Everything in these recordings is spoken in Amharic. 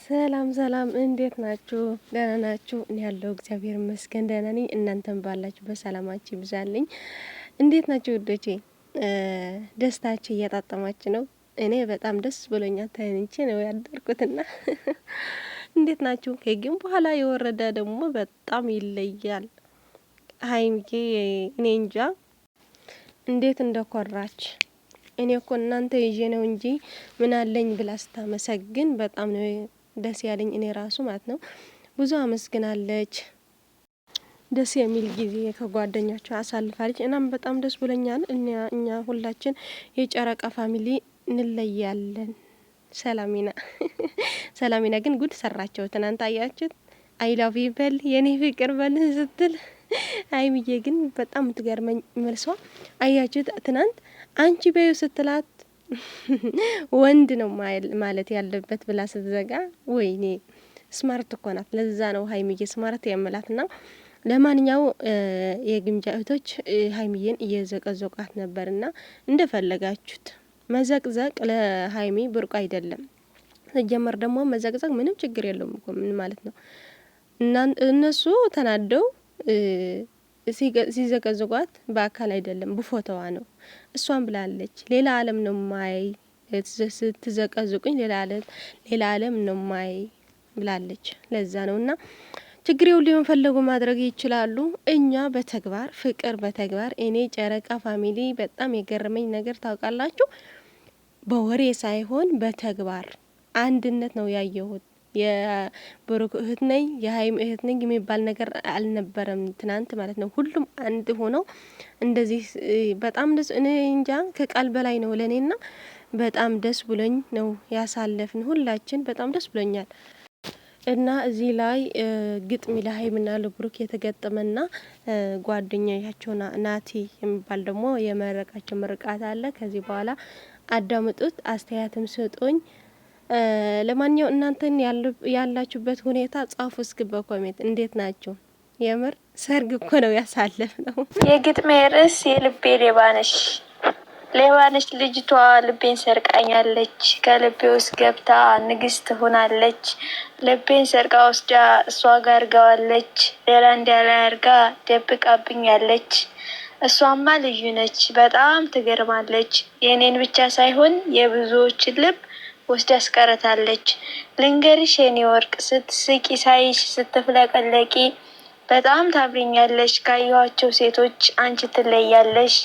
ሰላም ሰላም፣ እንዴት ናችሁ? ደህና ናችሁ? እኔ ያለው እግዚአብሔር ይመስገን ደህና ነኝ። እናንተም ባላችሁ በሰላማችሁ ይብዛልኝ። እንዴት ናችሁ ውዶቼ? ደስታችሁ እያጣጣማችሁ ነው? እኔ በጣም ደስ ብሎኛል። ተኝቼ ነው ያደርኩትና እንዴት ናችሁ? ከጊዜም በኋላ የወረደ ደግሞ በጣም ይለያል። ሀይሚዬ እኔ እንጃ እንዴት እንደኮራች። እኔ እኮ እናንተ ይዤ ነው እንጂ ምን አለኝ ብላ ስታመሰግን በጣም ነው ደስ ያለኝ። እኔ ራሱ ማለት ነው ብዙ አመስግናለች። ደስ የሚል ጊዜ ከጓደኞቿ አሳልፋለች። እናም በጣም ደስ ብሎኛል። እኛ ሁላችን የጨረቃ ፋሚሊ እንለያለን። ሰላሚና ሰላሚና ግን ጉድ ሰራቸው ትናንት። አያችሁት? አይ ላቭ ዩ በል የኔ ፍቅር በል ስትል ሀይሚዬ ግን በጣም ትገርመኝ መልሷ። አያችሁት? ትናንት አንቺ በዩ ስትላት ወንድ ነው ማለት ያለበት ብላ ስትዘጋ፣ ወይኔ ስማርት እኮ ናት። ለዛ ነው ሀይሚዬ ስማርት የምላትና ለማንኛው የግምጃ እህቶች ሀይሚዬን እየዘቀዘቋት ነበርና እንደፈለጋችሁት መዘቅዘቅ ለሀይሚ ብርቁ አይደለም። ሲጀመር ደግሞ መዘቅዘቅ ምንም ችግር የለውም እኮ ምን ማለት ነው? እነሱ ተናደው ሲዘቀዝቋት በአካል አይደለም በፎቶዋ ነው። እሷን ብላለች ሌላ ዓለም ነው ማይ ስትዘቀዝቁኝ ሌላ ዓለም ነው ማይ ብላለች። ለዛ ነውና ችግር ሁሉ የፈለጉ ማድረግ ይችላሉ። እኛ በተግባር ፍቅር በተግባር እኔ ጨረቃ ፋሚሊ በጣም የገረመኝ ነገር ታውቃላችሁ፣ በወሬ ሳይሆን በተግባር አንድነት ነው ያየሁት። የብሩክ እህት ነኝ የሀይም እህት ነኝ የሚባል ነገር አልነበረም ትናንት ማለት ነው። ሁሉም አንድ ሆነው እንደዚህ በጣም ደስ እኔ እንጃ ከቃል በላይ ነው ለኔና በጣም ደስ ብሎኝ ነው ያሳለፍን። ሁላችን በጣም ደስ ብሎኛል። እና እዚህ ላይ ግጥሚ ለሀይምና ለብሩክ የተገጠመና ጓደኛቸው ናቲ የሚባል ደግሞ የመረቃቸው ምርቃት አለ። ከዚህ በኋላ አዳምጡት፣ አስተያየትም ስጡኝ። ለማንኛው እናንተን ያላችሁበት ሁኔታ ጻፉ እስኪ በኮሜንት እንዴት ናችሁ? የምር ሰርግ እኮ ነው ያሳለፍ ነው። የግጥሜ ርዕስ የልቤ ሌባነሽ። ሌባነሽ ልጅቷ ልቤን ሰርቃኛለች፣ ከልቤ ውስጥ ገብታ ንግስት ሆናለች። ልቤን ሰርቃ ወስዳ እሷ ጋር አርጋዋለች፣ ሌላ እንዲያላ አርጋ ደብቃብኛለች። እሷማ ልዩ ነች፣ በጣም ትገርማለች። የኔን ብቻ ሳይሆን የብዙዎችን ልብ ወስዳ አስቀርታለች። ልንገርሽ የኔ ወርቅ ስትስቂ ሳይሽ ስትፍለቀለቂ በጣም ታምሪኛለሽ። ካየኋቸው ሴቶች አንቺ ትለያለሽ።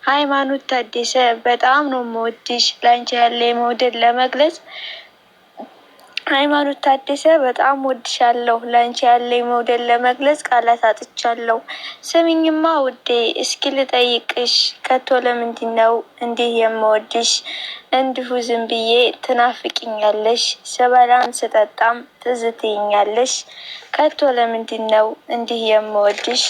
ሃይማኖት ታደሰ በጣም ነው የምወድሽ። ላንቺ ያለ መውደድ ለመግለጽ ሃይማኖት ታደሰ በጣም ወድሻለሁ። ላንቺ ያለ መውደድ ለመግለጽ ቃላት አጥቻለሁ። ስሚኝማ ውዴ እስኪ ልጠይቅሽ፣ ከቶ ለምንድን ነው እንዲህ የምወድሽ? እንዲሁ ዝም ብዬ ትናፍቂኛለሽ፣ ስበላም ስጠጣም ትዝ ትይኛለሽ። ከቶ ለምንድን ነው እንዲህ የምወድሽ?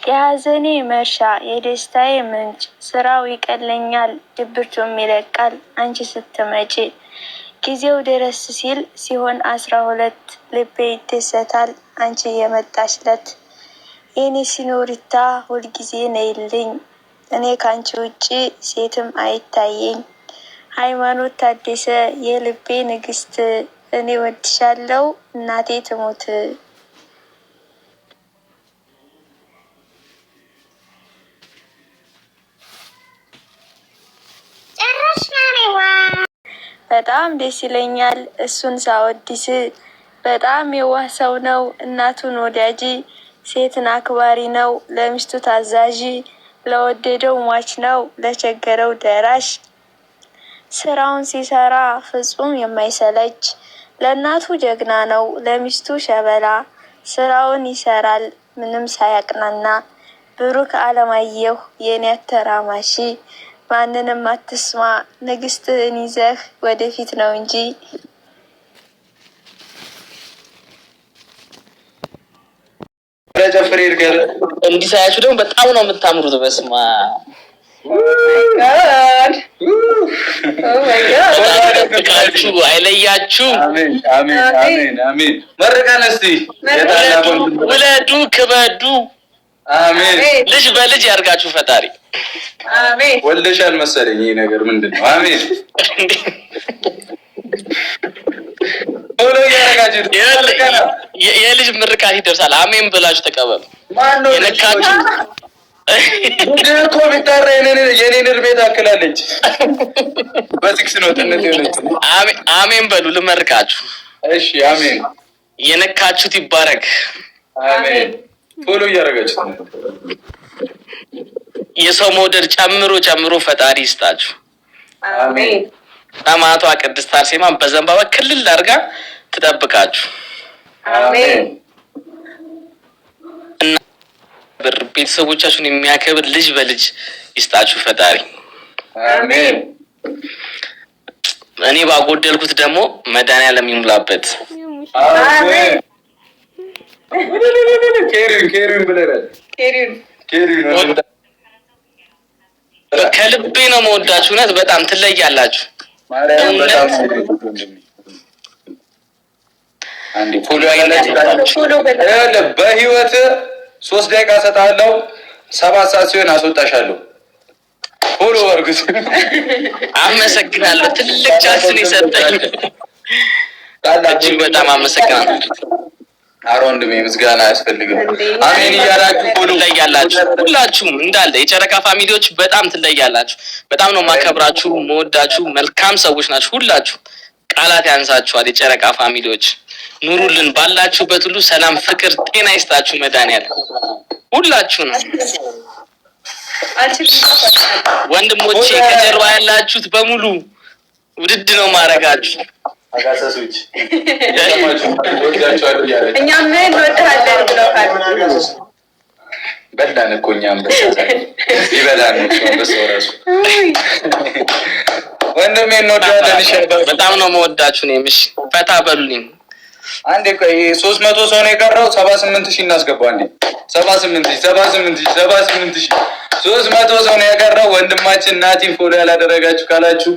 የሀዘኔ መርሻ የደስታዬ ምንጭ፣ ስራው ይቀለኛል ድብርቱም ይለቃል አንቺ ስትመጪ። ጊዜው ደረስ ሲል ሲሆን 12 ልቤ ይደሰታል አንቺ የመጣሽለት። የኔ ሲኖሪታ ሁልጊዜ ነይልኝ፣ እኔ ካንቺ ውጪ ሴትም አይታየኝ። ሃይማኖት ታደሰ የልቤ ንግስት፣ እኔ ወድሻለሁ እናቴ ትሙት። በጣም ደስ ይለኛል እሱን ሳወድስ። በጣም የዋህ ሰው ነው እናቱን ወዳጅ፣ ሴትን አክባሪ ነው ለሚስቱ ታዛዥ። ለወደደው ሟች ነው ለቸገረው ደራሽ፣ ስራውን ሲሰራ ፍጹም የማይሰለች። ለእናቱ ጀግና ነው ለሚስቱ ሸበላ፣ ስራውን ይሰራል ምንም ሳያቅናና። ብሩክ አለማየሁ የኔ አተራማሺ፣ ማንንም አትስማ ንግስትህን ይዘህ ወደፊት ነው እንጂ። ጨፍሬ እርገር እንዲሳያችሁ ደግሞ በጣም ነው የምታምሩት። በስማ ተጠብቃችሁ አይለያችሁ። አሜን አሜን አሜን አሜን። መርቃን እስቲ ውለዱ ክበዱ። አሜን። ልጅ በልጅ ያርጋችሁ ፈጣሪ። አሜን። ወልደሻል መሰለኝ ይሄ ነገር ምንድነው? አሜን የልጅ ምርቃት ይደርሳል። አሜን ብላችሁ ተቀበሉ። የነካችሁ እኮ ቢጠራ የኔን እድሜ ታክላለች። በትክስ ነው ጥነት የሆነች። አሜን በሉ ልመርቃችሁ። እሺ አሜን። የነካችሁት ይባረክ። አሜን። ፎሎ እያደረጋችሁት የሰው መውደድ ጨምሮ ጨምሮ ፈጣሪ ይስጣችሁ። አሜን። ሰማዕቷ ቅድስት አርሴማ በዘንባባ ክልል አድርጋ ትጠብቃችሁ። አሜን። ቤተሰቦቻችሁን የሚያከብር ልጅ በልጅ ይስጣችሁ ፈጣሪ። አሜን። እኔ ባጎደልኩት ደግሞ መድኃኒዓለም ይሙላበት። አሜን። ኬሪን ብለናል። ኬሪን ከልቤ ነው መወዳችሁ። እውነት በጣም ትለያላችሁ። ማርያም በጣም አንዴ ፎሎ ያላችሁ በህይወት 3 ደቂቃ ሰጣለሁ። 7 ሰዓት ሲሆን አስወጣሻለሁ። ፎሎ አድርጉት። አመሰግናለሁ። ትልቅ ቻንስን የሰጠኝ እጅግ በጣም አመሰግናለሁ። አሮ ወንድሜ ምስጋና አያስፈልግም። አሜን እያላችሁ ፎሎ ትለያላችሁ። ሁላችሁም እንዳለ የጨረቃ ፋሚሊዎች በጣም ትለያላችሁ። በጣም ነው ማከብራችሁ፣ መወዳችሁ። መልካም ሰዎች ናችሁ። ሁላችሁ ቃላት ያንሳችኋል። የጨረቃ ፋሚሊዎች ኑሩልን። ባላችሁበት ሁሉ ሰላም፣ ፍቅር፣ ጤና ይስጣችሁ መድኃኒዓለም ሁላችሁ ነው። ወንድሞቼ ከጀርባ ያላችሁት በሙሉ ውድድ ነው ማረጋችሁ። አጋሰሶች እኛም እንወድሃለን ብለውሃል። በላን እኮ እኛም ይበላል በሰው ራሱ ወንድሜ እንወድሃለን። ይሸባል። በጣም ነው መወዳችሁ። ነው ምሽ ፈታ በሉልኝ። አንዴ ቆይ 300 ሰው ነው የቀረው። 78,000 እናስገባው። አንዴ 78,000 300 ሰው ነው የቀረው። ወንድማችን ናቲን ፎሎ ያላደረጋችሁ ካላችሁ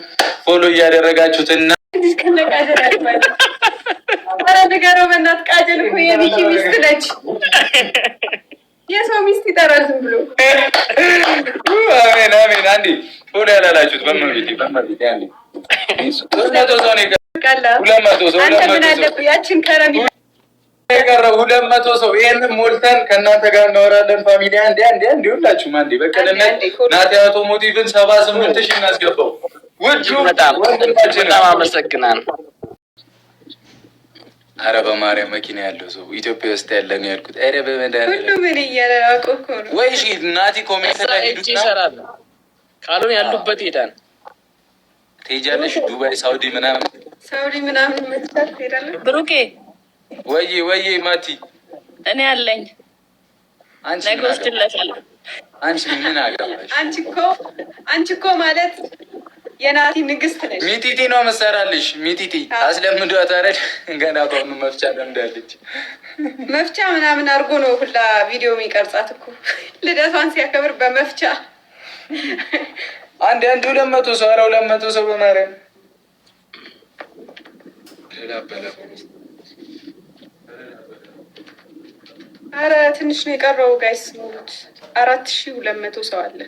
ፎሎ እያደረጋችሁትና ነገረው በእናትህ ቃጀል እኮ የሚኪ ሚስት ነች። የሰው ሚስት ይጠራል ዝም ብሎ። አሜን አሜን። አንዴ ፎሎ ያላላችሁት በመቤቴ አንዴ 300 ሰው ነው የቀረው። 200 ሰው አንተ ምን አለብህ? ያችን ከረሚ የቀረው 200 ሰው። ይሄንን ሞልተን ከእናንተ ጋር እናወራለን። ፋሚሊ አንዴ ሁላችሁም አንዴ በቀንነት ናቲ አውቶሞቲቭን 78,000 እናስገባው። ውዱ በጣም አመሰግናለሁ። አረ በማርያም መኪና ያለው ሰው ኢትዮጵያ ውስጥ ያለ ነው ያልኩት። አረ በመድኃኒዓለም ሁሉ ምን እያደረኩ እኮ ነው። ወይ እሺ ናቲ ኮሜንት ላይ ሄዱት ይሰራል። ካልሆነ ያሉበት ሄዳን ትሄጃለሽ። ዱባይ፣ ሳውዲ ምናምን መጥታት ትሄዳለህ። ብሩኬ ወይ ማቲ እኔ አለኝ። ነገ ወስድለታለሁ። አንቺ ምን አገባሽ? አንቺ እኮ ማለት የናቲ ንግስት ነች። ሚቲቲ ነው መሰራልሽ። ሚቲቲ አስለምዷት። አረድ ገና ከሆኑ መፍቻ ለምዳለች። መፍቻ ምናምን አድርጎ ነው ሁላ ቪዲዮ የሚቀርጻት እኮ ልደቷን ሲያከብር በመፍቻ። አንድ 200 ሰው 200 ሰው በማርያም አረ ትንሽ ነው የቀረው ጋይስ። ሙሉት 4200 ሰው አለ።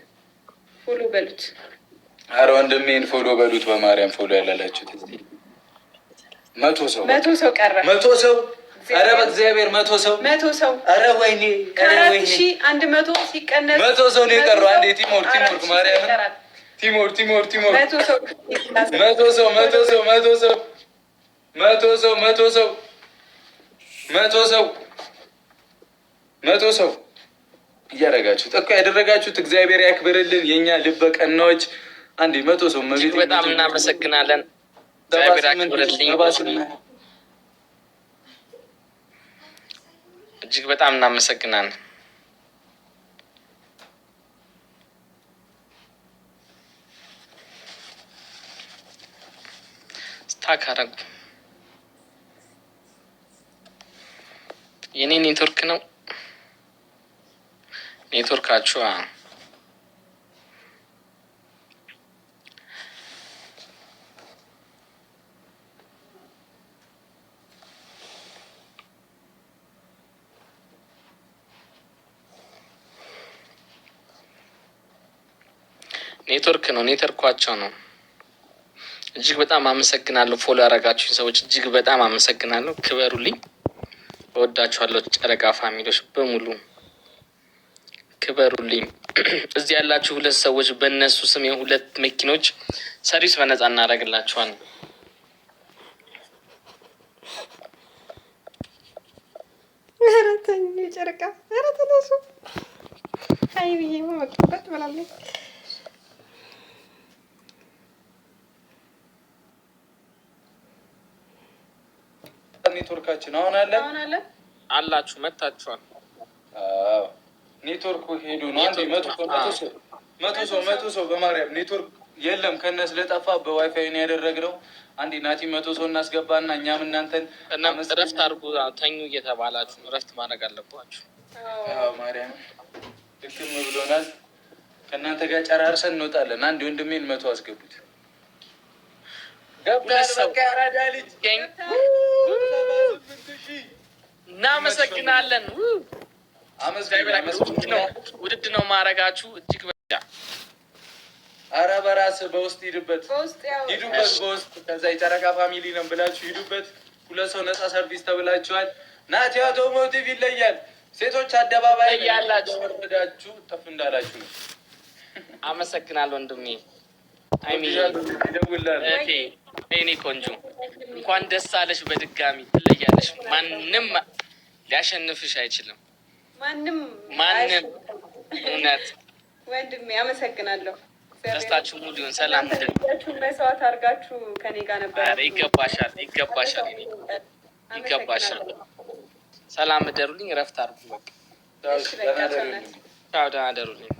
ፎሎ በሉት። አረ ወንድሜን ፎሎ በሉት በማርያም ፎሎ ያላላችሁት እዚህ 100 ሰው ቀረ። 100 ሰው አረ በእግዚአብሔር 100 ሰው አረ ወይኔ 4100 ሲቀነስ 100 ሰው ነው የቀረው። አንዴ ቲሞር ማርያም ቲሞር 100 ሰው እያደረጋችሁት እኮ ያደረጋችሁት እግዚአብሔር ያክብርልን። የኛ ልበ ቀናዎች አንዴ 100 ሰው እጅግ በጣም እናመሰግናለን። እግዚአብሔር ያክብርልኝ። እጅግ በጣም እናመሰግናለን። ስታክ አረጉ። የኔ ኔትወርክ ነው ኔትወርካችሁ ኔትወርክ ነው ኔትወርኳቸው ነው። እጅግ በጣም አመሰግናለሁ። ፎሎ ያደረጋችሁኝ ሰዎች እጅግ በጣም አመሰግናለሁ። ክበሩልኝ። እወዳችኋለሁ። ጨረቃ ፋሚሊዎች በሙሉ ክበሩልኝ። እዚህ ያላችሁ 2 ሰዎች በእነሱ ስም 2 መኪኖች ሰርቪስ በነጻ እናደርግላችኋለን። ኧረ ተኝ ጨረቃ፣ ኧረ ተነሱ። አይ ብዬ መቀበጥ ብላለች። ኔትወርካችን አሁን አለ አላችሁ መታችኋል። ኔትወርኩ ሄዱ ነው። አንዴ መቶ ሰው በማርያም ኔትወርክ የለም ከነ ስለጠፋ በዋይፋይ ነው ያደረግነው። አንዴ ናቲ 100 ሰው እናስገባና እኛም እናንተን እረፍት አድርጉ። ተኙ እየተባላችሁ እረፍት ማድረግ አለባችሁ። ማርያም ድክም ብሎናል። ከእናንተ ጋር ጨራርሰን እንወጣለን። አንድ ወንድሜን 100 አስገቡት። እናመሰግናለን። ውድድ ነው ማድረጋችሁ እጅግ በቃ። ኧረ በራስህ በውስጥ ሂዱበት። በውስጥ ከዛ የጨረቃ ፋሚሊ ነው ብላችሁ ሂዱበት። 2 ሰው ነፃ ሰርቪስ ተብላችኋል። ናቲ አውቶሞቲቭ ይለያል። ሴቶች አደባባይ ያላችሁ ወርዳችሁ ጠፍ እንዳላችሁ ነው። አመሰግናለሁ ወንድሜ። እኔ ቆንጆ እንኳን ደስ አለሽ። በድጋሚ ትለያለሽ። ማንም ሊያሸንፍሽ አይችልም። ማንም እውነት ወንድሜ አመሰግናለሁ። ደስታችሁ ሙሉ ይሁን። ሰላም መስዋዕት አድርጋችሁ ከኔ ጋር ነበር። ይገባሻል። ሰላም እደሩልኝ። እረፍት አድርጉ። በቃ ደህና እደሩልኝ።